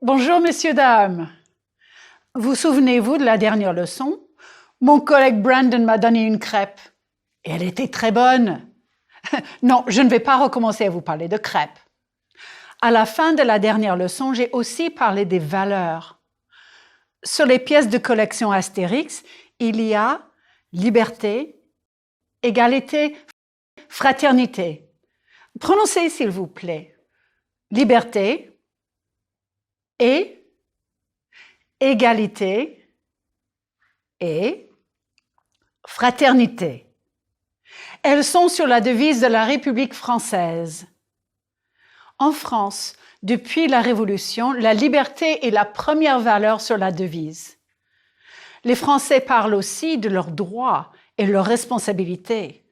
Bonjour, messieurs, dames. Vous souvenez-vous de la dernière leçon? Mon collègue Brandon m'a donné une crêpe. Et elle était très bonne. Non, je ne vais pas recommencer à vous parler de crêpes. À la fin de la dernière leçon, j'ai aussi parlé des valeurs. Sur les pièces de collection Astérix, il y a liberté, égalité, fraternité. Prononcez, s'il vous plaît. Liberté et égalité et fraternité. Elles sont sur la devise de la République française. En France, depuis la Révolution, la liberté est la première valeur sur la devise. Les Français parlent aussi de leurs droits et leurs responsabilités.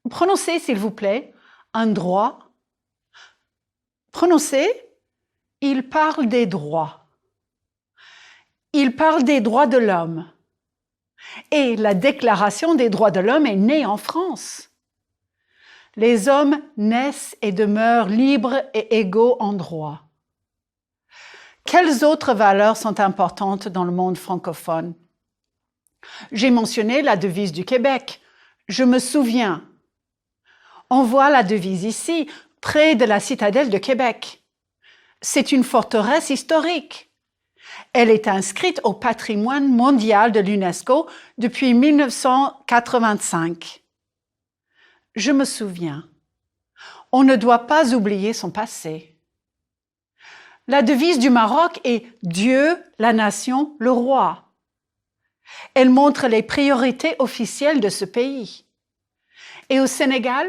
Prononcez, s'il vous plaît, un droit. Prononcez, ils parlent des droits. Ils parlent des droits de l'homme. Et la Déclaration des droits de l'homme est née en France. Les hommes naissent et demeurent libres et égaux en droit. Quelles autres valeurs sont importantes dans le monde francophone? J'ai mentionné la devise du Québec. Je me souviens. On voit la devise ici, près de la citadelle de Québec. C'est une forteresse historique. Elle est inscrite au patrimoine mondial de l'UNESCO depuis 1985. Je me souviens. On ne doit pas oublier son passé. La devise du Maroc est « Dieu, la nation, le roi ». Elle montre les priorités officielles de ce pays. Et au Sénégal,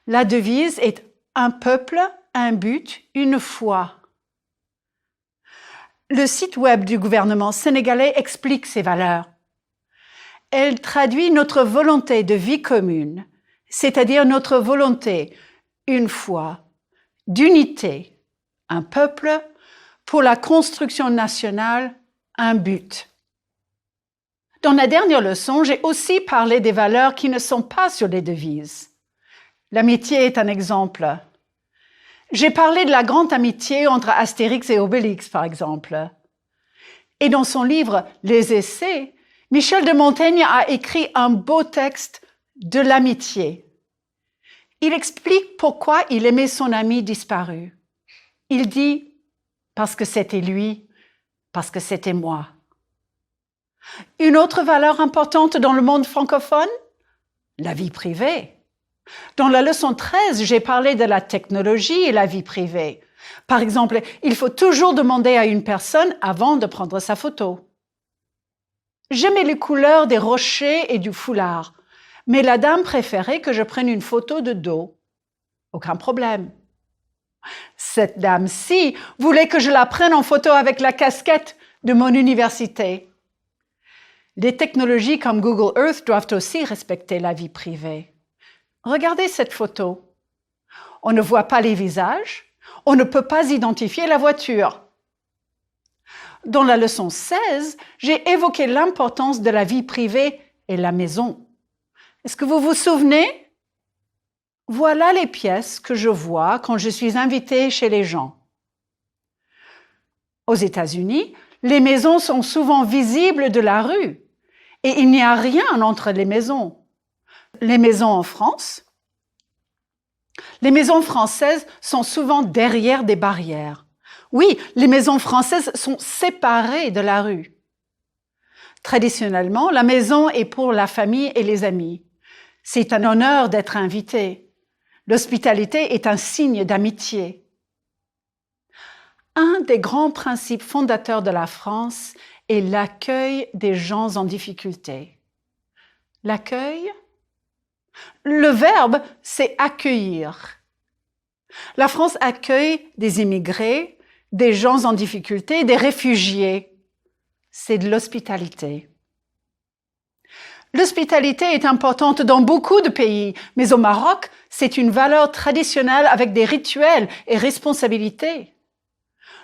la devise est « Un peuple, un but, une foi ». Le site web du gouvernement sénégalais explique ces valeurs. Elle traduit notre volonté de vie commune, c'est-à-dire notre volonté, une foi, d'unité, un peuple, pour la construction nationale, un but. Dans la dernière leçon, j'ai aussi parlé des valeurs qui ne sont pas sur les devises. L'amitié est un exemple. J'ai parlé de la grande amitié entre Astérix et Obélix, par exemple. Et dans son livre « Les Essais », Michel de Montaigne a écrit un beau texte de l'amitié. Il explique pourquoi il aimait son ami disparu. Il dit « parce que c'était lui, parce que c'était moi ». Une autre valeur importante dans le monde francophone? La vie privée. Dans la leçon 13, j'ai parlé de la technologie et la vie privée. Par exemple, il faut toujours demander à une personne avant de prendre sa photo. J'aimais les couleurs des rochers et du foulard, mais la dame préférait que je prenne une photo de dos. Aucun problème. Cette dame-ci voulait que je la prenne en photo avec la casquette de mon université. Les technologies comme Google Earth doivent aussi respecter la vie privée. Regardez cette photo. On ne voit pas les visages, on ne peut pas identifier la voiture. Dans la leçon 16, j'ai évoqué l'importance de la vie privée et la maison. Est-ce que vous vous souvenez? Voilà les pièces que je vois quand je suis invitée chez les gens. Aux États-Unis, les maisons sont souvent visibles de la rue et il n'y a rien entre les maisons. Les maisons en France? Les maisons françaises sont souvent derrière des barrières. Oui, les maisons françaises sont séparées de la rue. Traditionnellement, la maison est pour la famille et les amis. C'est un honneur d'être invité. L'hospitalité est un signe d'amitié. Un des grands principes fondateurs de la France est l'accueil des gens en difficulté. L'accueil? Le verbe, c'est accueillir. La France accueille des immigrés, des gens en difficulté, des réfugiés. C'est de l'hospitalité. L'hospitalité est importante dans beaucoup de pays, mais au Maroc, c'est une valeur traditionnelle avec des rituels et responsabilités.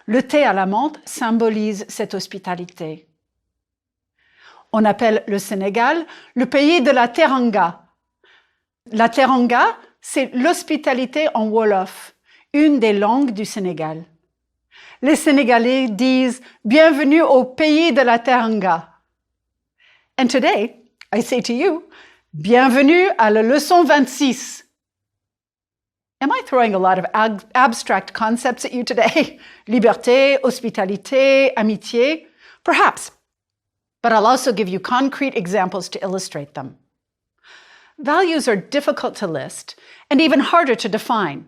Le thé à la menthe symbolise cette hospitalité. On appelle le Sénégal le pays de la teranga. La teranga, c'est l'hospitalité en wolof, une des langues du Sénégal. Les Sénégalais disent « Bienvenue au pays de la Teranga ». And today, I say to you, Bienvenue à la leçon 26. Am I throwing a lot of abstract concepts at you today? Liberté, hospitalité, amitié? Perhaps, but I'll also give you concrete examples to illustrate them. Values are difficult to list and even harder to define.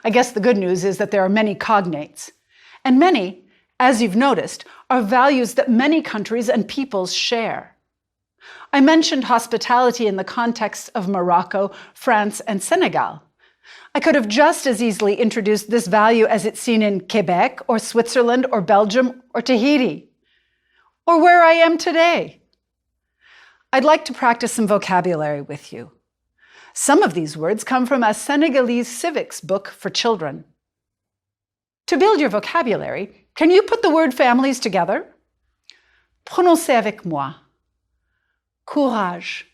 I guess the good news is that there are many cognates, and many, as you've noticed, are values that many countries and peoples share. I mentioned hospitality in the context of Morocco, France, and Senegal. I could have just as easily introduced this value as it's seen in Quebec or Switzerland or Belgium or Tahiti, or where I am today. I'd like to practice some vocabulary with you. Some of these words come from a Senegalese civics book for children. To build your vocabulary, can you put the word families together? Prononcez avec moi. Courage.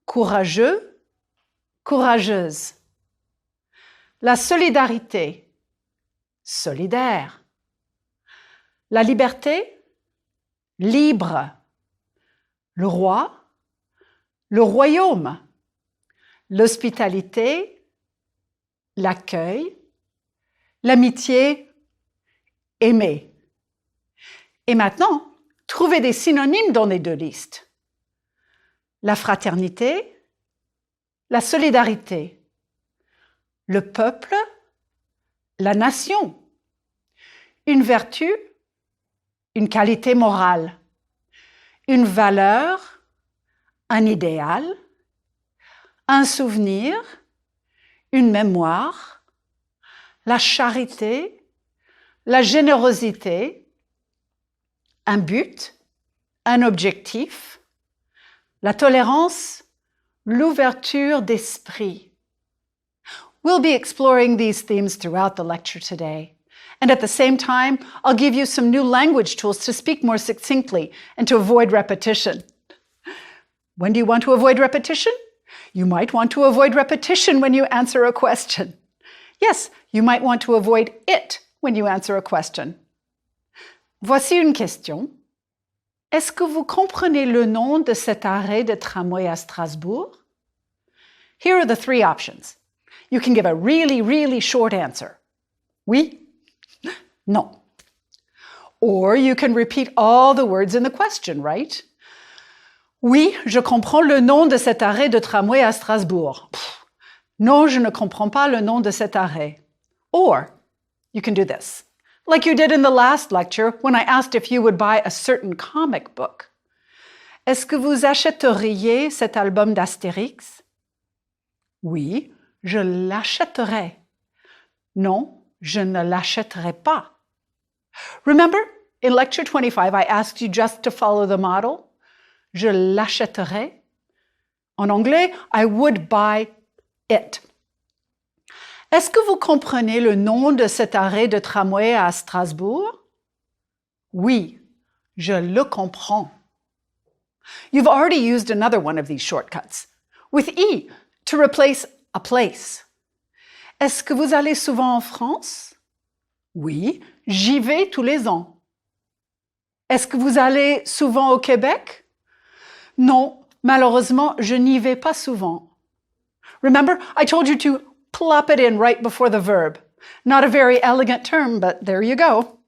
Courageux. Courageuse. La solidarité. Solidaire. La liberté. Libre. Le roi. Le royaume. L'hospitalité. L'accueil. L'amitié. Aimer. Et maintenant, trouvez des synonymes dans les deux listes. La fraternité, la solidarité, le peuple, la nation, une vertu, une qualité morale, une valeur, un idéal, un souvenir, une mémoire, la charité, la générosité, un but, un objectif, la tolérance, l'ouverture d'esprit. We'll be exploring these themes throughout the lecture today. And at the same time, I'll give you some new language tools to speak more succinctly and to avoid repetition. When do you want to avoid repetition? You might want to avoid repetition when you answer a question. Yes, you might want to avoid it when you answer a question. Voici une question. Est-ce que vous comprenez le nom de cet arrêt de tramway à Strasbourg? Here are the three options. You can give a really, really short answer. Oui? Non. Or you can repeat all the words in the question, right? Oui, je comprends le nom de cet arrêt de tramway à Strasbourg. Non, je ne comprends pas le nom de cet arrêt. Or you can do this. Like you did in the last lecture when I asked if you would buy a certain comic book. Est-ce que vous achèteriez cet album d'Astérix? Oui, je l'achèterai. Non, je ne l'achèterai pas. Remember, in lecture 25, I asked you just to follow the model. Je l'achèterai. En anglais, I would buy it. Est-ce que vous comprenez le nom de cet arrêt de tramway à Strasbourg? Oui, je le comprends. You've already used another one of these shortcuts, with E, to replace a place. Est-ce que vous allez souvent en France? Oui, j'y vais tous les ans. Est-ce que vous allez souvent au Québec? Non, malheureusement, je n'y vais pas souvent. Remember, I told you to plop it in right before the verb. Not a very elegant term, but there you go.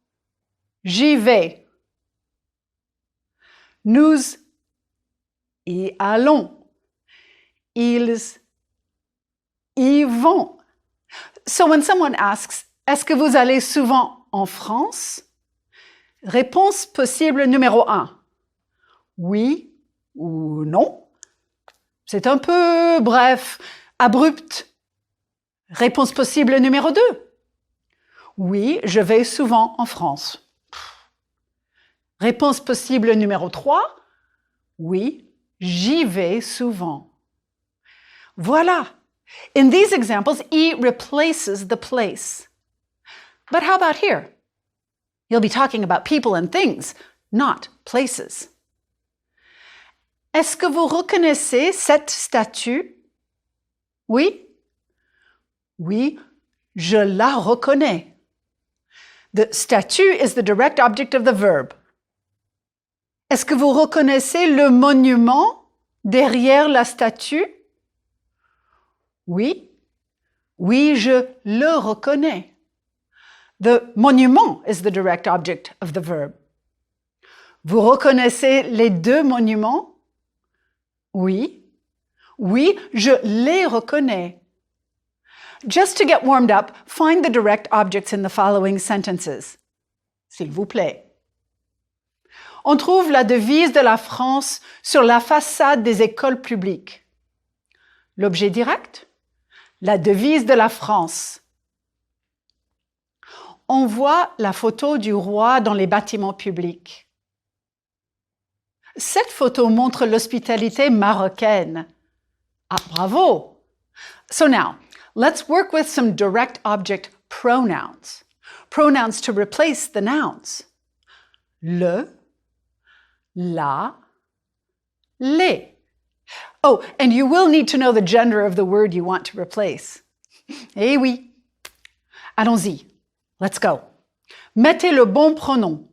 J'y vais. Nous y allons. Ils y vont. So when someone asks, est-ce que vous allez souvent en France? Réponse possible numéro 1. Oui ou non. C'est un peu bref, abrupt. Réponse possible numéro 2. Oui, je vais souvent en France. Réponse possible numéro 3. Oui, j'y vais souvent. Voilà. In these examples, E replaces the place. But how about here? You'll be talking about people and things, not places. Est-ce que vous reconnaissez cette statue? Oui? Oui, je la reconnais. The statue is the direct object of the verb. Est-ce que vous reconnaissez le monument derrière la statue? Oui. Oui, je le reconnais. The monument is the direct object of the verb. Vous reconnaissez les deux monuments? Oui. Oui, je les reconnais. Just to get warmed up, find the direct objects in the following sentences. S'il vous plaît. On trouve la devise de la France sur la façade des écoles publiques. L'objet direct? La devise de la France. On voit la photo du roi dans les bâtiments publics. Cette photo montre l'hospitalité marocaine. Ah, bravo! So now, let's work with some direct object pronouns. Pronouns to replace the nouns. Le, la, les. Oh, and you will need to know the gender of the word you want to replace. Eh oui. Allons-y. Let's go. Mettez le bon pronom.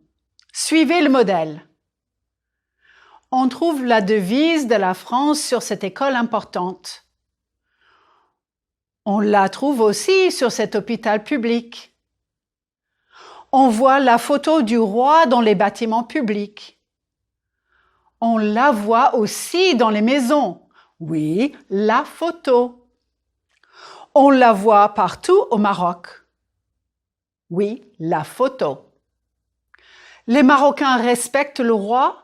Suivez le modèle. On trouve la devise de la France sur cette école importante. On la trouve aussi sur cet hôpital public. On voit la photo du roi dans les bâtiments publics. On la voit aussi dans les maisons. Oui, la photo. On la voit partout au Maroc. Oui, la photo. Les Marocains respectent le roi?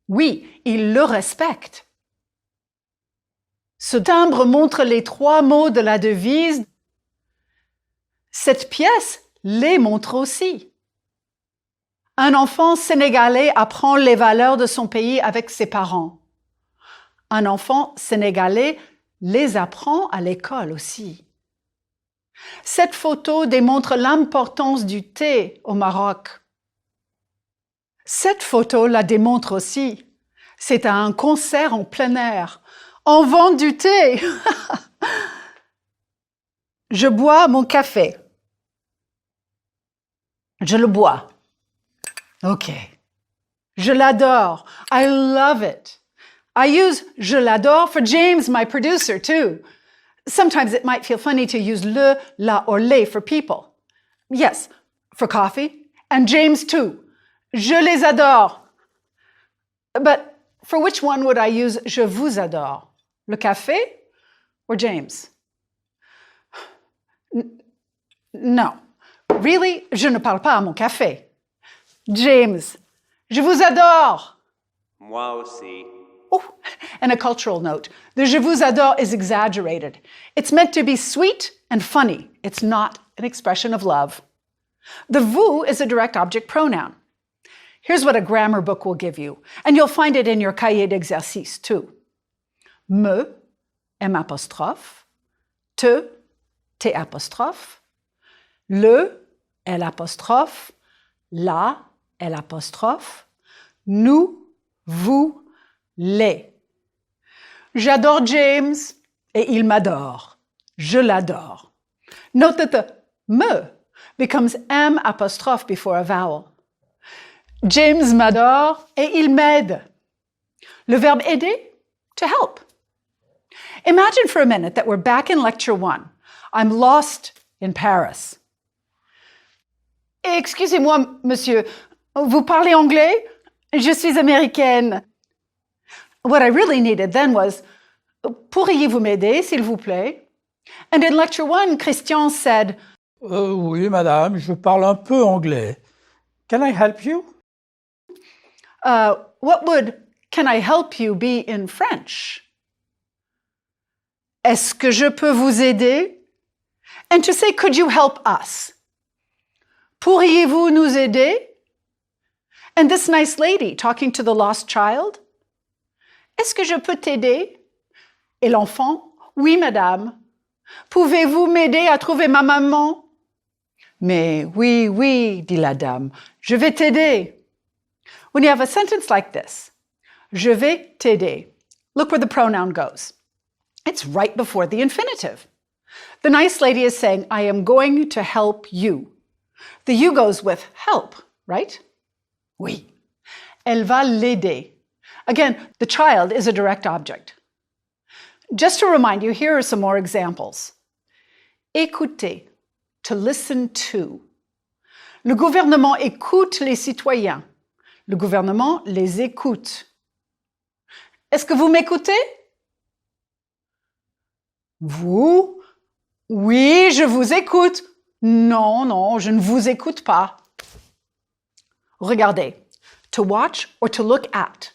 Oui, ils le respectent. Ce timbre montre les trois mots de la devise. Cette pièce les montre aussi. Un enfant sénégalais apprend les valeurs de son pays avec ses parents. Un enfant sénégalais les apprend à l'école aussi. Cette photo démontre l'importance du thé au Maroc. Cette photo la démontre aussi. C'est à un concert en plein air. On vend du thé. Je bois mon café. Je le bois. OK. Je l'adore. I love it. I use je l'adore for James, my producer, too. Sometimes it might feel funny to use le, la, or les for people. Yes, for coffee, and James too. Je les adore. But for which one would I use je vous adore? Le café or James? No. Really, je ne parle pas à mon café. James, je vous adore. Moi aussi. Oh, and a cultural note. The je vous adore is exaggerated. It's meant to be sweet and funny. It's not an expression of love. The vous is a direct object pronoun. Here's what a grammar book will give you, and you'll find it in your cahier d'exercice too. Me, M apostrophe, te, T apostrophe, le, L apostrophe, la, L apostrophe, nous, vous, les. J'adore James et il m'adore. Je l'adore. Note that the me becomes M apostrophe before a vowel. James m'adore et il m'aide. Le verbe aider, to help. Imagine for a minute that we're back in lecture 1. I'm lost in Paris. Excusez-moi, monsieur, vous parlez anglais? Je suis américaine. What I really needed then was, pourriez-vous m'aider, s'il vous plaît? And in lecture 1, Christian said, Oui, madame, je parle un peu anglais. Can I help you? What would can I help you be in French? Est-ce que je peux vous aider? And to say, could you help us? Pourriez-vous nous aider? And this nice lady talking to the lost child? Est-ce que je peux t'aider? Et l'enfant? Oui, madame. Pouvez-vous m'aider à trouver ma maman? Mais oui, oui, dit la dame. Je vais t'aider. When you have a sentence like this, je vais t'aider, look where the pronoun goes. It's right before the infinitive. The nice lady is saying, I am going to help you. The you goes with help, right? Oui. Elle va l'aider. Again, the child is a direct object. Just to remind you, here are some more examples. Écouter, to listen to. Le gouvernement écoute les citoyens. Le gouvernement les écoute. Est-ce que vous m'écoutez? Vous? Oui, je vous écoute. Non, non, je ne vous écoute pas. Regardez. To watch or to look at.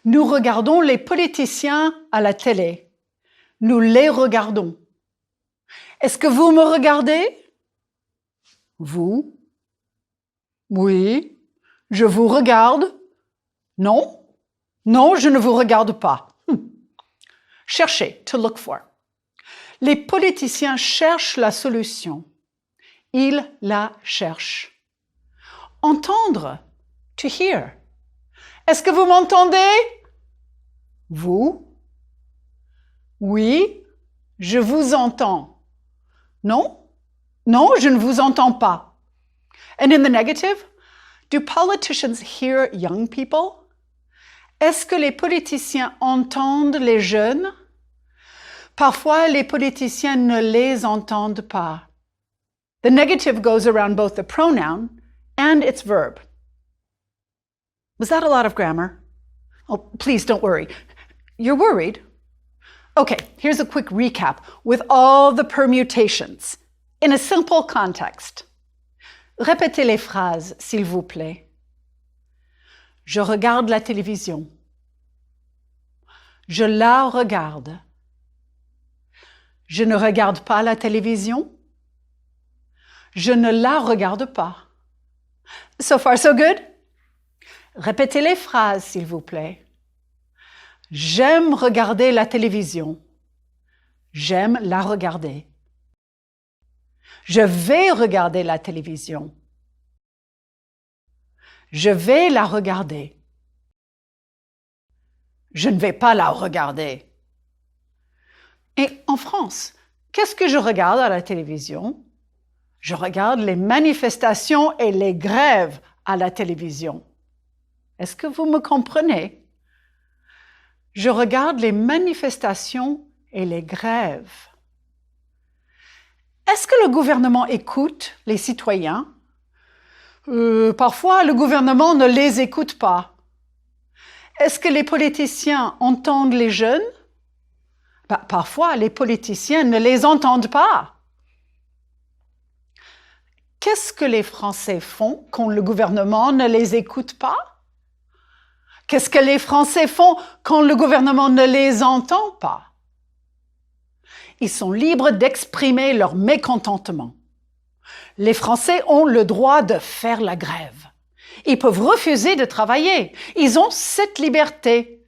Nous regardons les politiciens à la télé. Nous les regardons. Est-ce que vous me regardez? Vous? Oui. Je vous regarde? Non? Non, je ne vous regarde pas. Chercher, to look for. Les politiciens cherchent la solution. Ils la cherchent. Entendre, to hear. Est-ce que vous m'entendez? Vous? Oui, je vous entends. Non? Non, je ne vous entends pas. And in the negative, do politicians hear young people? Est-ce que les politiciens entendent les jeunes? Parfois, les politiciens ne les entendent pas. The negative goes around both the pronoun and its verb. Was that a lot of grammar? Oh, please don't worry. You're worried? Okay, here's a quick recap with all the permutations in a simple context. Répétez les phrases, s'il vous plaît. Je regarde la télévision. Je la regarde. Je ne regarde pas la télévision. Je ne la regarde pas. So far, so good? Répétez les phrases, s'il vous plaît. J'aime regarder la télévision. J'aime la regarder. Je vais regarder la télévision. Je vais la regarder. Je ne vais pas la regarder. Et en France, qu'est-ce que je regarde à la télévision? Je regarde les manifestations et les grèves à la télévision. Est-ce que vous me comprenez? Je regarde les manifestations et les grèves. Est-ce que le gouvernement écoute les citoyens? Parfois, le gouvernement ne les écoute pas. Est-ce que les politiciens entendent les jeunes? Parfois, les politiciens ne les entendent pas. Qu'est-ce que les Français font quand le gouvernement ne les écoute pas? Qu'est-ce que les Français font quand le gouvernement ne les entend pas? Ils sont libres d'exprimer leur mécontentement. Les Français ont le droit de faire la grève. Ils peuvent refuser de travailler. Ils ont cette liberté.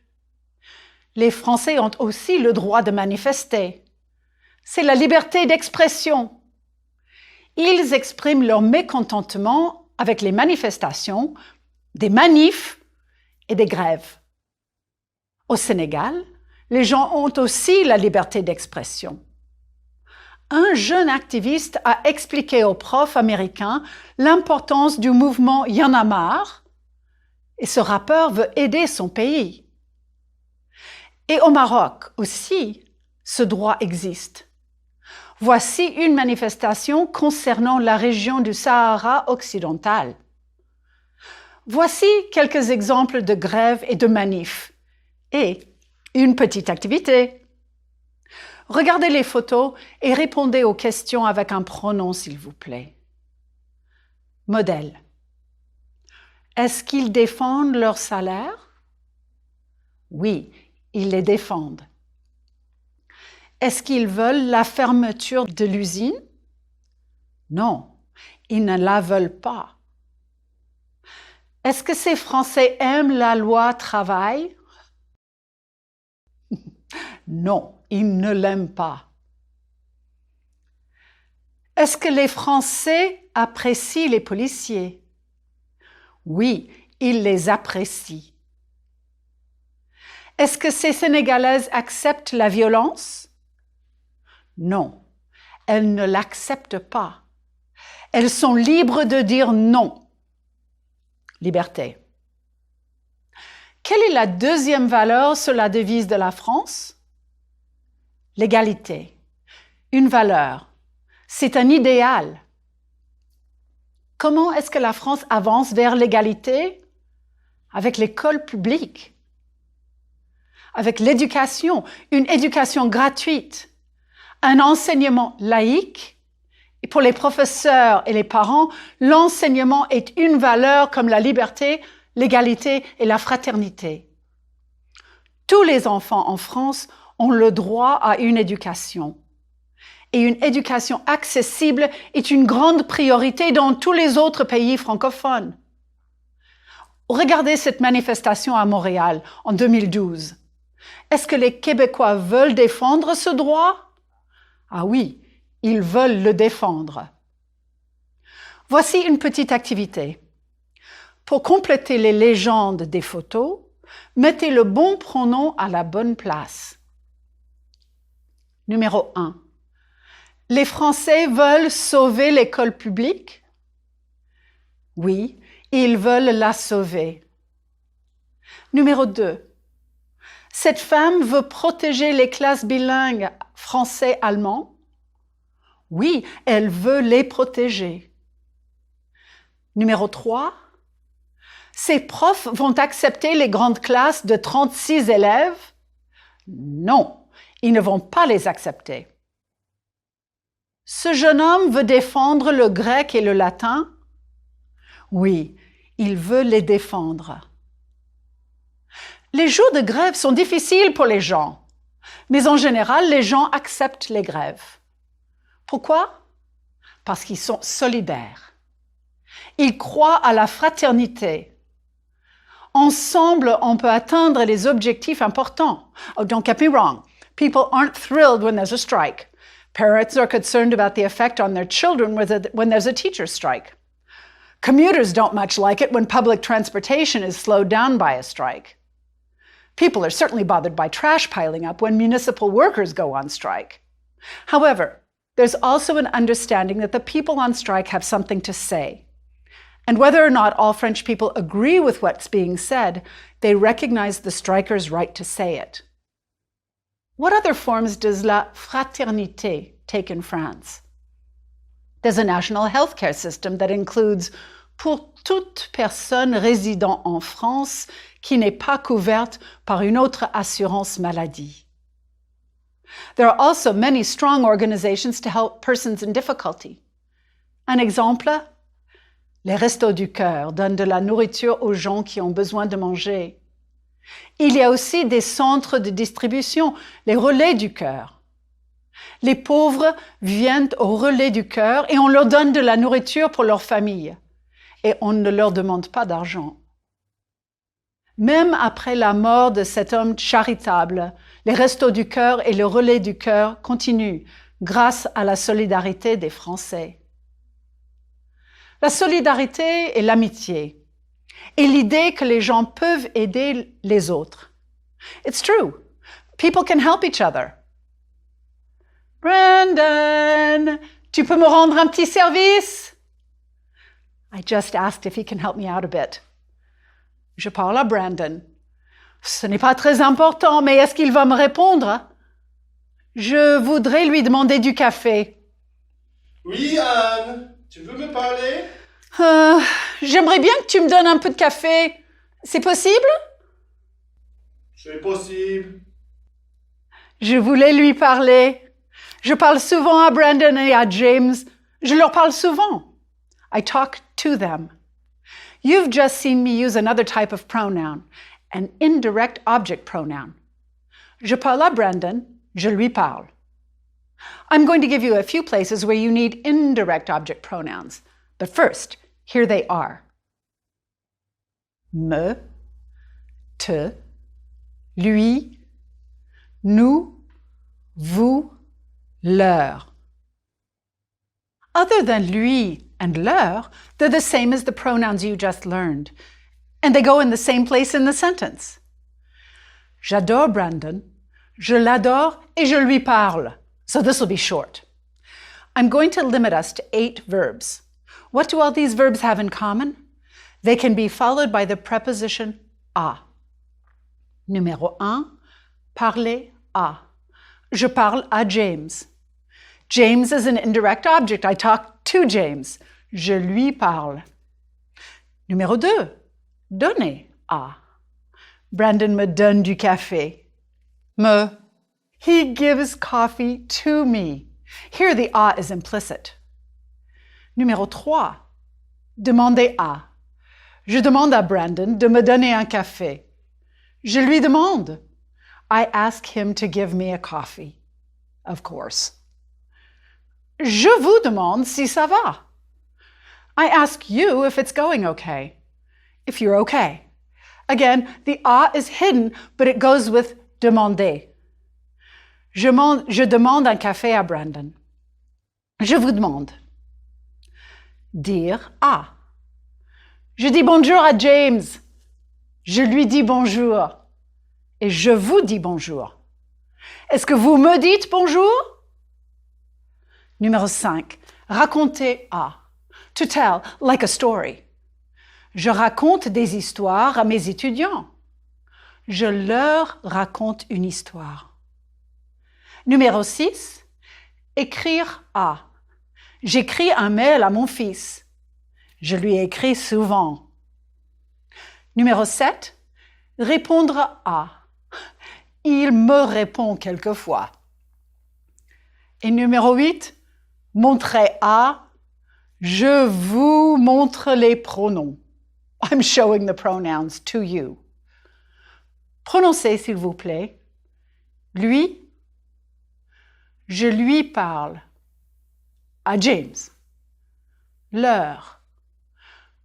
Les Français ont aussi le droit de manifester. C'est la liberté d'expression. Ils expriment leur mécontentement avec les manifestations, des manifs et des grèves. Au Sénégal, les gens ont aussi la liberté d'expression. Un jeune activiste a expliqué aux profs américains l'importance du mouvement Y en a marre et ce rappeur veut aider son pays. Et au Maroc aussi, ce droit existe. Voici une manifestation concernant la région du Sahara occidental. Voici quelques exemples de grèves et de manifs et une petite activité. Regardez les photos et répondez aux questions avec un pronom, s'il vous plaît. Modèle. Est-ce qu'ils défendent leur salaire? Oui, ils les défendent. Est-ce qu'ils veulent la fermeture de l'usine? Non, ils ne la veulent pas. Est-ce que ces Français aiment la loi travail? Non, ils ne l'aiment pas. Est-ce que les Français apprécient les policiers? Oui, ils les apprécient. Est-ce que ces Sénégalaises acceptent la violence? Non, elles ne l'acceptent pas. Elles sont libres de dire non. Liberté. Quelle est la deuxième valeur sur la devise de la France? L'égalité. Une valeur. C'est un idéal. Comment est-ce que la France avance vers l'égalité? Avec l'école publique, avec l'éducation, une éducation gratuite, un enseignement laïque. Et pour les professeurs et les parents, l'enseignement est une valeur comme la liberté, l'égalité et la fraternité. Tous les enfants en France ont le droit à une éducation. Et une éducation accessible est une grande priorité dans tous les autres pays francophones. Regardez cette manifestation à Montréal en 2012. Est-ce que les Québécois veulent défendre ce droit? Ah oui, ils veulent le défendre. Voici une petite activité. Pour compléter les légendes des photos, mettez le bon pronom à la bonne place. Numéro 1. Les Français veulent sauver l'école publique? Oui, ils veulent la sauver. Numéro 2. Cette femme veut protéger les classes bilingues français-allemand? Oui, elle veut les protéger. Numéro 3. Ces profs vont accepter les grandes classes de 36 élèves? Non, ils ne vont pas les accepter. Ce jeune homme veut défendre le grec et le latin? Oui, il veut les défendre. Les jours de grève sont difficiles pour les gens, mais en général, les gens acceptent les grèves. Pourquoi? Parce qu'ils sont solidaires. Ils croient à la fraternité. Ensemble, on peut atteindre les objectifs importants. Oh, don't get me wrong. People aren't thrilled when there's a strike. Parents are concerned about the effect on their children when there's a teacher's strike. Commuters don't much like it when public transportation is slowed down by a strike. People are certainly bothered by trash piling up when municipal workers go on strike. However, there's also an understanding that the people on strike have something to say. And whether or not all French people agree with what's being said, they recognize the strikers' right to say it. What other forms does la fraternité take in France? There's a national healthcare system that includes pour toute personne résidant en France qui n'est pas couverte par une autre assurance maladie. There are also many strong organizations to help persons in difficulty. Un exemple? Les Restos du Cœur donnent de la nourriture aux gens qui ont besoin de manger. Il y a aussi des centres de distribution, les Relais du Cœur. Les pauvres viennent au Relais du Cœur et on leur donne de la nourriture pour leur famille. Et on ne leur demande pas d'argent. Même après la mort de cet homme charitable, les Restos du Cœur et le Relais du Cœur continuent grâce à la solidarité des Français. La solidarité et l'amitié, et l'idée que les gens peuvent aider les autres. It's true. People can help each other. Brandon, tu peux me rendre un petit service? I just asked if he can help me out a bit. Je parle à Brandon. Ce n'est pas très important, mais est-ce qu'il va me répondre? Je voudrais lui demander du café. Oui, Anne, tu veux me parler? J'aimerais bien que tu me donnes un peu de café. C'est possible? C'est possible. Je voulais lui parler. Je parle souvent à Brandon et à James. Je leur parle souvent. I talk to them. You've just seen me use another type of pronoun, an indirect object pronoun. Je parle à Brandon, je lui parle. I'm going to give you a few places where you need indirect object pronouns. But first, here they are. Me, te, lui, nous, vous, leur. Other than lui and leur, they're the same as the pronouns you just learned, and they go in the same place in the sentence. J'adore Brandon, je l'adore et je lui parle. So this will be short. I'm going to limit us to 8 verbs. What do all these verbs have in common? They can be followed by the preposition à. Numéro 1, parler à. Je parle à James. James is an indirect object. I talk to James. Je lui parle. Numéro 2, donner à. Brandon me donne du café. Me. He gives coffee to me. Here the à is implicit. Numéro 3, demander à. Je demande à Brandon de me donner un café. Je lui demande. I ask him to give me a coffee. Of course. Je vous demande si ça va. I ask you if it's going okay. If you're okay. Again, the à is hidden, but it goes with demander. Je demande un café à Brandon. Je vous demande. Dire à. Je dis bonjour à James. Je lui dis bonjour. Et je vous dis bonjour. Est-ce que vous me dites bonjour? Numéro 5. Raconter à. To tell, like a story. Je raconte des histoires à mes étudiants. Je leur raconte une histoire. Numéro 6. Écrire à. J'écris un mail à mon fils. Je lui écris souvent. Numéro 7. Répondre à. Il me répond quelquefois. Et numéro 8. Montrer à. Je vous montre les pronoms. I'm showing the pronouns to you. Prononcez, s'il vous plaît. Lui. Je lui parle. À James. Leur.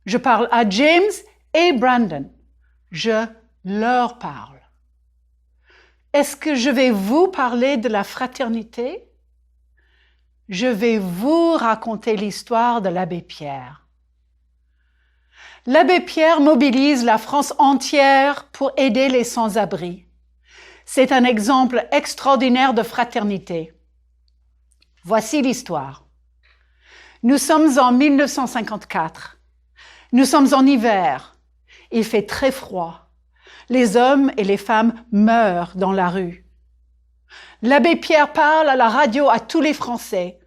Je parle à James et Brandon. Je leur parle. Est-ce que je vais vous parler de la fraternité? Je vais vous raconter l'histoire de l'abbé Pierre. L'abbé Pierre mobilise la France entière pour aider les sans-abri. C'est un exemple extraordinaire de fraternité. Voici l'histoire. Nous sommes en 1954. Nous sommes en hiver. Il fait très froid. Les hommes et les femmes meurent dans la rue. L'abbé Pierre parle à la radio à tous les Français.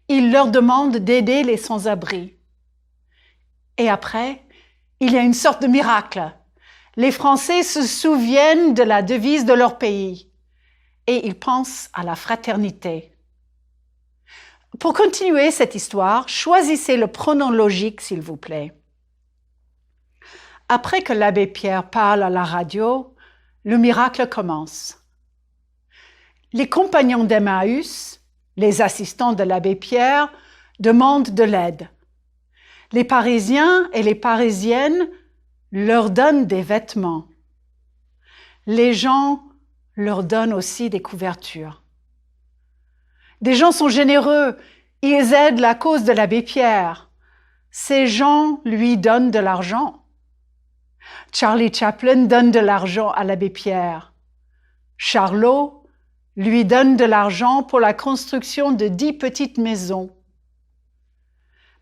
Il leur demande d'aider les sans-abri. Et après, il y a une sorte de miracle. Les Français se souviennent de la devise de leur pays et ils pensent à la fraternité. Pour continuer cette histoire, choisissez le pronom logique, s'il vous plaît. Après que l'abbé Pierre parle à la radio, le miracle commence. Les compagnons d'Emmaüs, les assistants de l'abbé Pierre, demandent de l'aide. Les Parisiens et les Parisiennes leur donnent des vêtements. Les gens leur donnent aussi des couvertures. Des gens sont généreux, ils aident la cause de l'abbé Pierre. Ces gens lui donnent de l'argent. Charlie Chaplin donne de l'argent à l'abbé Pierre. Charlot lui donne de l'argent pour la construction de 10 petites maisons.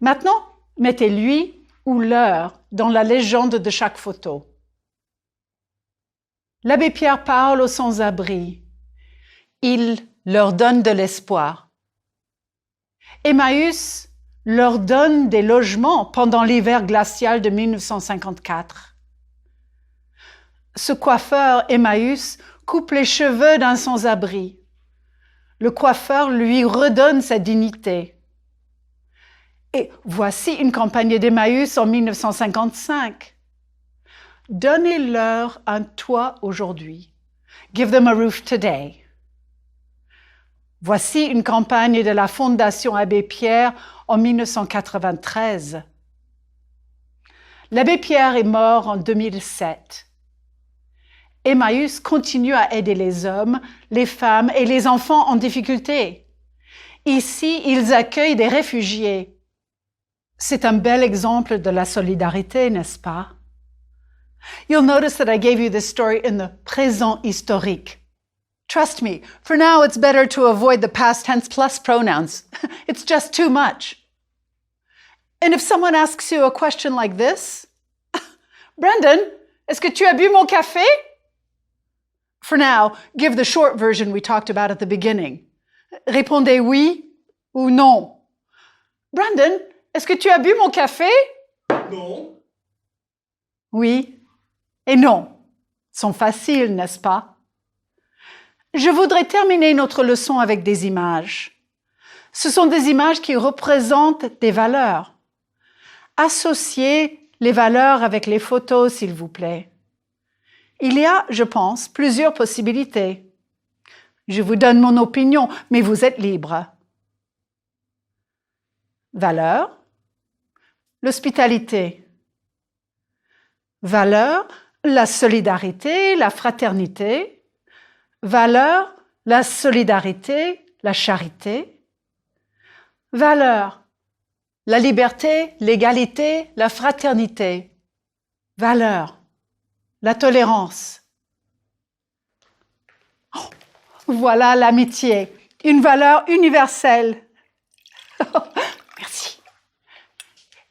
Maintenant, mettez lui ou leur dans la légende de chaque photo. L'abbé Pierre parle aux sans-abri. Il leur donne de l'espoir. Emmaüs leur donne des logements pendant l'hiver glacial de 1954. Ce coiffeur Emmaüs coupe les cheveux d'un sans-abri. Le coiffeur lui redonne sa dignité. Et voici une campagne d'Emmaüs en 1955. Donnez-leur un toit aujourd'hui. Give them a roof today. Voici une campagne de la Fondation Abbé Pierre en 1993. L'abbé Pierre est mort en 2007. Emmaüs continue à aider les hommes, les femmes et les enfants en difficulté. Ici, ils accueillent des réfugiés. C'est un bel exemple de la solidarité, n'est-ce pas? You'll notice that I gave you this story in the présent historique. Trust me, for now it's better to avoid the past tense plus pronouns. It's just too much. And if someone asks you a question like this, Brendan, est-ce que tu as bu mon café? For now, give the short version we talked about at the beginning. Répondez oui ou non. Brendan, est-ce que tu as bu mon café? Non. Oui et non. Sont faciles, n'est-ce pas? Je voudrais terminer notre leçon avec des images. Ce sont des images qui représentent des valeurs. Associez les valeurs avec les photos, s'il vous plaît. Il y a, je pense, plusieurs possibilités. Je vous donne mon opinion, mais vous êtes libre. Valeur, l'hospitalité. Valeur, la solidarité, la fraternité. Valeur, la solidarité, la charité. Valeur, la liberté, l'égalité, la fraternité. Valeur, la tolérance. Oh, voilà l'amitié, une valeur universelle. Merci.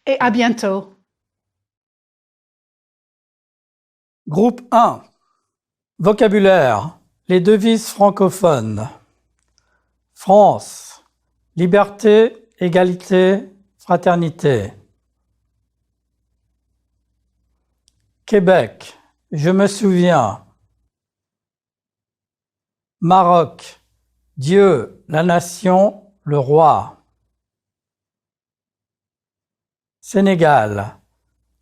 Et à bientôt. Groupe 1. Vocabulaire. Les devises francophones. France. Liberté, égalité, fraternité. Québec. Je me souviens. Maroc. Dieu, la nation, le roi. Sénégal.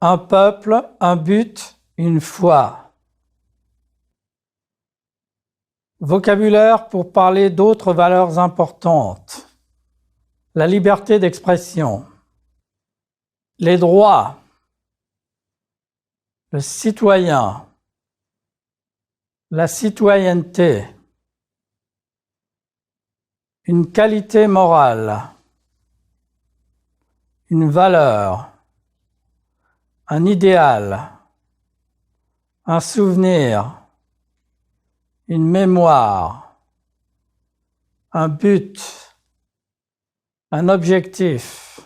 Un peuple, un but, une foi. Vocabulaire pour parler d'autres valeurs importantes. La liberté d'expression. Les droits. Le citoyen. La citoyenneté. Une qualité morale. Une valeur. Un idéal. Un souvenir. Une mémoire, un but, un objectif,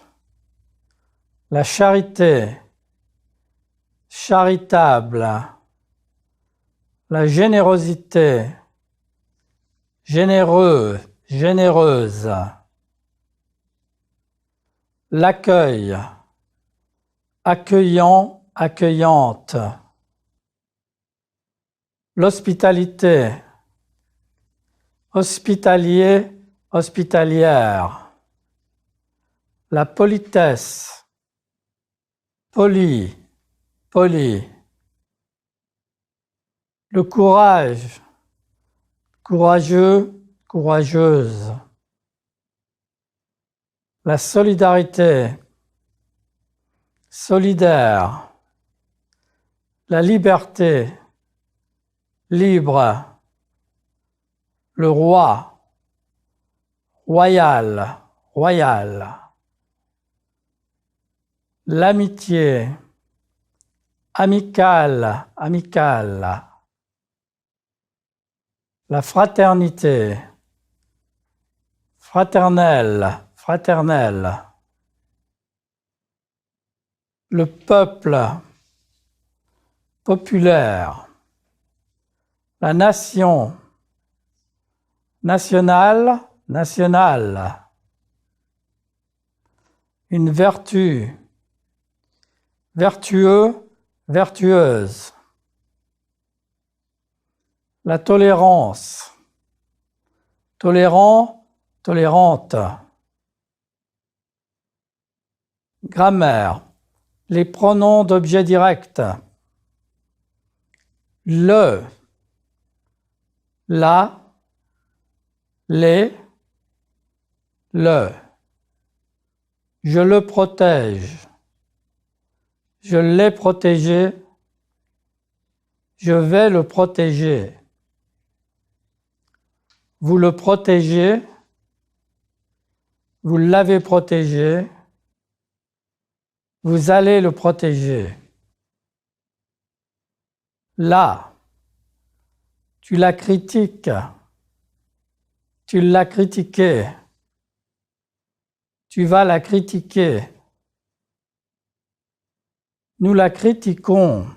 la charité, charitable, la générosité, généreux, généreuse, l'accueil, accueillant, accueillante. L'hospitalité, hospitalier, hospitalière. La politesse, poli, poli. Le courage, courageux, courageuse. La solidarité, solidaire. La liberté, libre. Le roi, royal, royal. L'amitié, amical, amical. La fraternité, fraternelle, fraternelle. Le peuple, populaire. La nation, nationale, nationale. Une vertu, vertueux, vertueuse. La tolérance, tolérant, tolérante. Grammaire, les pronoms d'objet direct. Le, la, les, le. Je le protège. Je l'ai protégé. Je vais le protéger. Vous le protégez. Vous l'avez protégé. Vous allez le protéger. Là, tu la critiques. Tu l'as critiquée. Tu vas la critiquer. Nous la critiquons.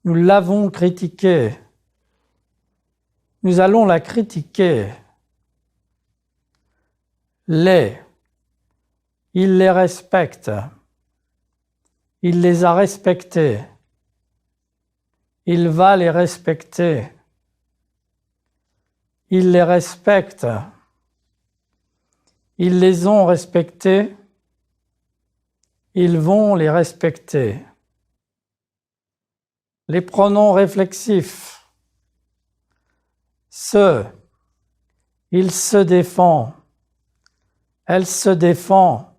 Nous l'avons critiquée. Nous allons la critiquer. Il les respecte. Il les a respectés. Il va les respecter. Il les respecte. Ils les ont respectés. Ils vont les respecter. Les pronoms réflexifs. Il se défend. Elle se défend.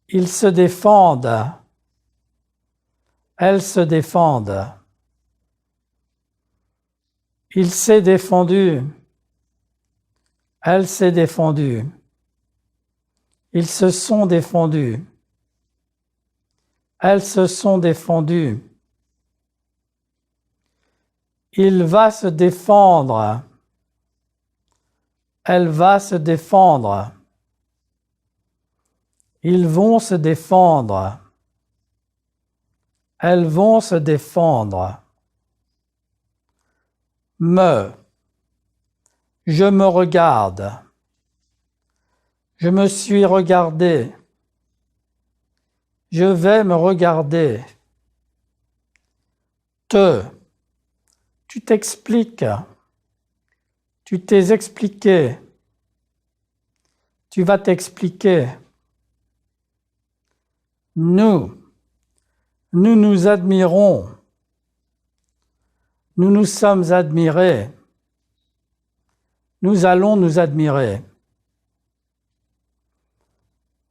Ils se défendent. Elles se défendent. Il s'est défendu. Elle s'est défendue. Ils se sont défendus. Elles se sont défendues. Il va se défendre. Elle va se défendre. Ils vont se défendre. Elles vont se défendre. Je me regarde. Je me suis regardé. Je vais me regarder. Tu t'expliques. Tu t'es expliqué. Tu vas t'expliquer. Nous nous admirons. Nous nous sommes admirés. Nous allons nous admirer.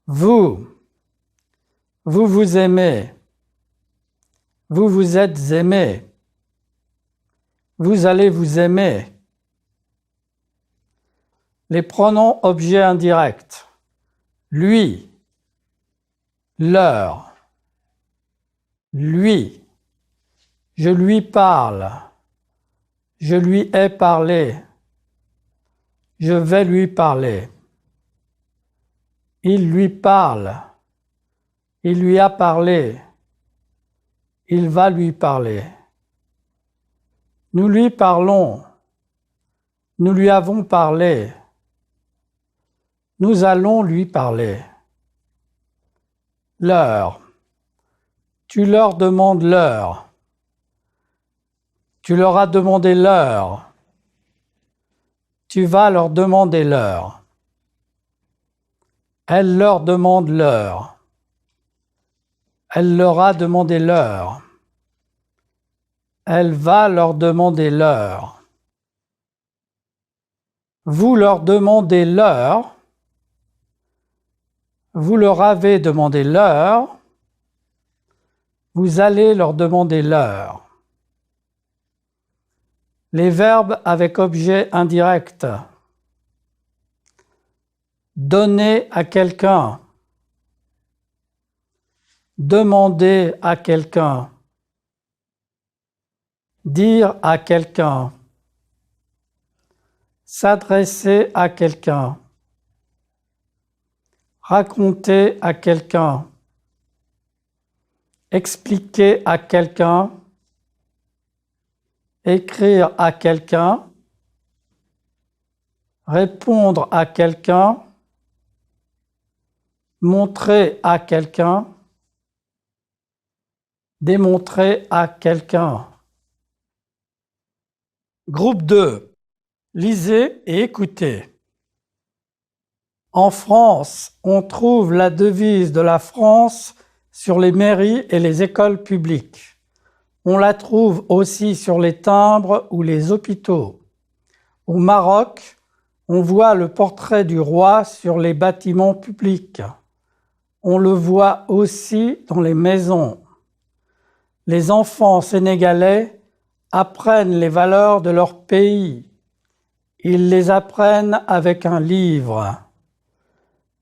Vous vous aimez. Vous vous êtes aimés. Vous allez vous aimer. Les pronoms objets indirects. Lui, leur, lui. Je lui parle. Je lui ai parlé. Je vais lui parler. Il lui parle. Il lui a parlé. Il va lui parler. Nous lui parlons. Nous lui avons parlé. Nous allons lui parler. L'heure. Tu leur demandes l'heure. Tu leur as demandé l'heure. Tu vas leur demander l'heure. Elle leur demande l'heure. Elle leur a demandé l'heure. Elle va leur demander l'heure. Vous leur demandez l'heure. Vous leur avez demandé l'heure. Vous allez leur demander l'heure. Les verbes avec objet indirect. Donner à quelqu'un. Demander à quelqu'un. Dire à quelqu'un. S'adresser à quelqu'un. Raconter à quelqu'un. Expliquer à quelqu'un. Écrire à quelqu'un. Répondre à quelqu'un. Montrer à quelqu'un. Démontrer à quelqu'un. Groupe 2. Lisez et écoutez. En France, on trouve la devise de la France sur les mairies et les écoles publiques. On la trouve aussi sur les timbres ou les hôpitaux. Au Maroc, on voit le portrait du roi sur les bâtiments publics. On le voit aussi dans les maisons. Les enfants sénégalais apprennent les valeurs de leur pays. Ils les apprennent avec un livre.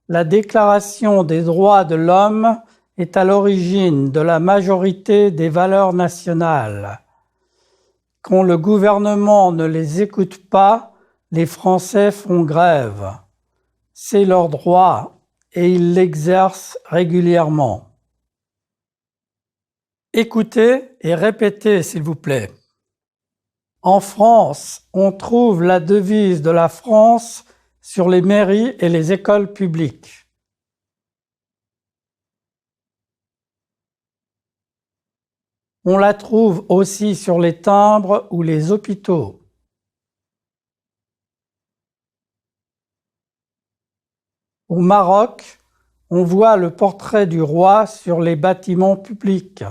La Déclaration des droits de l'homme est à l'origine de la majorité des valeurs nationales. Quand le gouvernement ne les écoute pas, les Français font grève. C'est leur droit et ils l'exercent régulièrement. Écoutez et répétez, s'il vous plaît. En France, on trouve la devise de la France sur les mairies et les écoles publiques. On la trouve aussi sur les timbres ou les hôpitaux. Au Maroc, on voit le portrait du roi sur les bâtiments publics.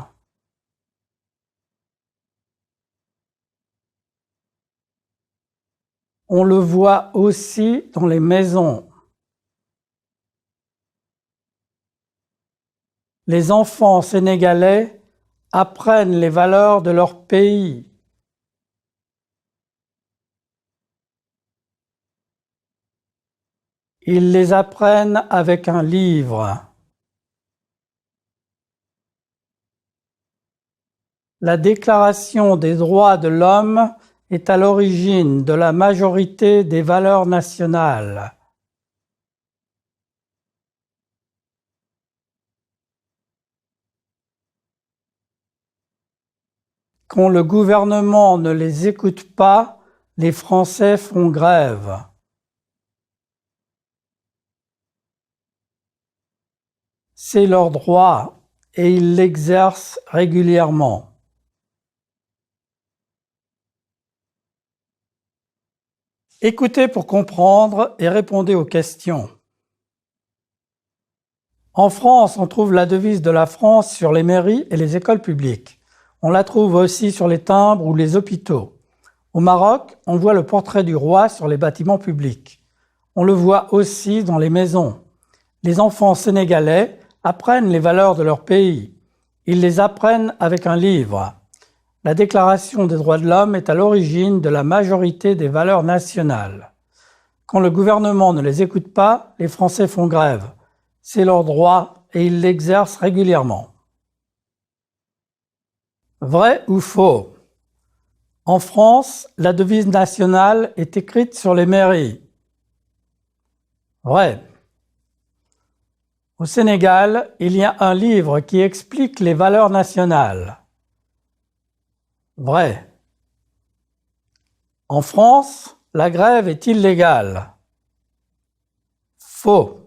On le voit aussi dans les maisons. Les enfants sénégalais apprennent les valeurs de leur pays. Ils les apprennent avec un livre. La Déclaration des droits de l'homme est à l'origine de la majorité des valeurs nationales. Quand le gouvernement ne les écoute pas, les Français font grève. C'est leur droit et ils l'exercent régulièrement. Écoutez pour comprendre et répondez aux questions. En France, on trouve la devise de la France sur les mairies et les écoles publiques. On la trouve aussi sur les timbres ou les hôpitaux. Au Maroc, on voit le portrait du roi sur les bâtiments publics. On le voit aussi dans les maisons. Les enfants sénégalais apprennent les valeurs de leur pays. Ils les apprennent avec un livre. La Déclaration des droits de l'homme est à l'origine de la majorité des valeurs nationales. Quand le gouvernement ne les écoute pas, les Français font grève. C'est leur droit et ils l'exercent régulièrement. Vrai ou faux? En France, la devise nationale est écrite sur les mairies. Vrai. Au Sénégal, il y a un livre qui explique les valeurs nationales. Vrai. En France, la grève est illégale. Faux.